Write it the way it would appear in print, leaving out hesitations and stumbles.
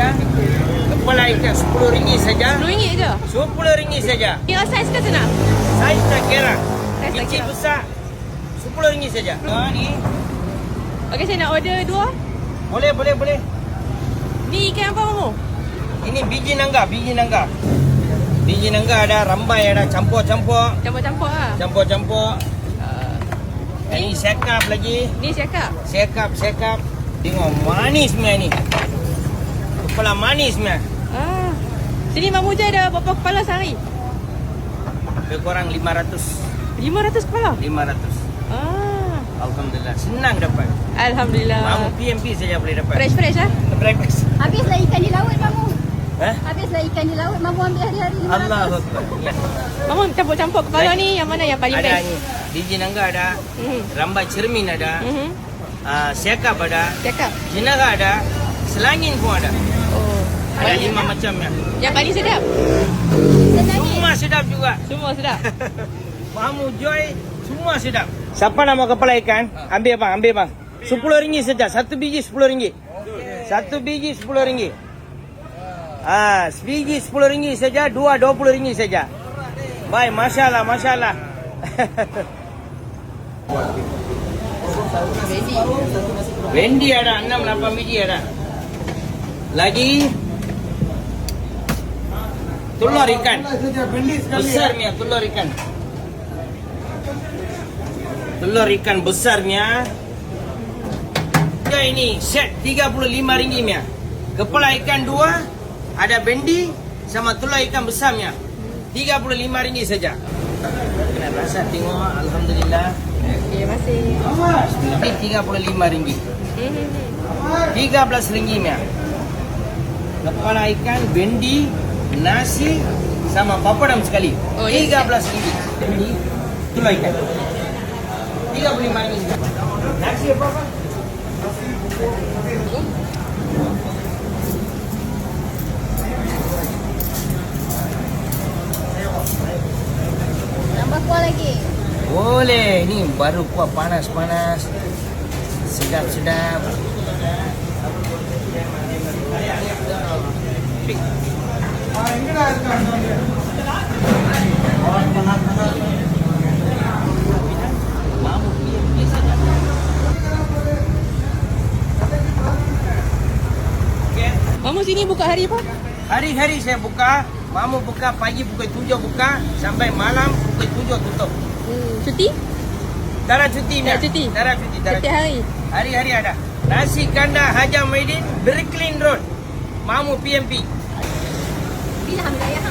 ya. Kepala ikan RM10 saja. RM10 je? RM10 saja. Kira saiz ke senang? Saiz tak kira. Saiz tak Kecil kira. besar RM10 saja. Ni. Okey, saya nak order 2. Boleh. Ni ikan apa Mamu? Ini biji nangga. Biji nangga ada, rambai ada, campur-campur. Campur-campur lah. Campur-campur. Ini sekap lagi. Ni siakap. Sekap. Tengok manis punya ni. Kepala manis punya. Sini Mamu je ada berapa kepala sehari? Lebih kurang 500. 500 kepala? 500. Alhamdulillah. Senang dapat. Alhamdulillah. Mamu PMP saja boleh dapat. Fresh lah. Breakfast. Habislah ikan di laut, Mamu. Hah? Habislah ikan di laut, Mamu ambil hari-hari 500. Allahu Akbar. Ya. Mamu campur-campur kepala ni yang mana yang paling Ada best? ni. Biji nangga ada. Rambai cermin ada. Sekap ada. Siakap. Jinaga ada. Selangin pun ada. Oh. Ada 5 macam ya. Yang paling sedap? Semua sedap juga. Semua sedap. Mamu Joy semua sedap. Siapa nama kepala ikan? Ambil bang. RM10 saja. Satu biji RM10. Satu biji RM10. Sebiji RM10 saja, dua RM20 saja. Baik, masya-Allah. Bendi ada 6-8 biji ada. Lagi telur ikan. Besarnya telur ikan. Telur ikan besarnya. Ya ini set RM35 nya. Kepala ikan 2, ada bendi sama telur ikan besarnya. RM35 saja. Kena rasa tengok, alhamdulillah. Terima kasih. Ini RM35. RM13 nya. Kepala ikan, bendi, nasi sama papadam sekali. Oh, yes. RM13. Bendi, telur ikan. RM35. Nasi apa? Tambah kuah lagi. Boleh. Ni baru kuah panas-panas. Sedap-sedap. Mamu sini buka hari apa? Hari-hari saya buka. Mamu buka pagi pukul 7 buka sampai malam pukul 7 tutup. Cuti? Tak ada cuti. Tak ada cuti? Tak ada cuti. Setiap hari? Hari-hari ada. Nasi kandar Haji Muhyiddin, Bricklin Road. Mamu PMP. Bila hamil ayah?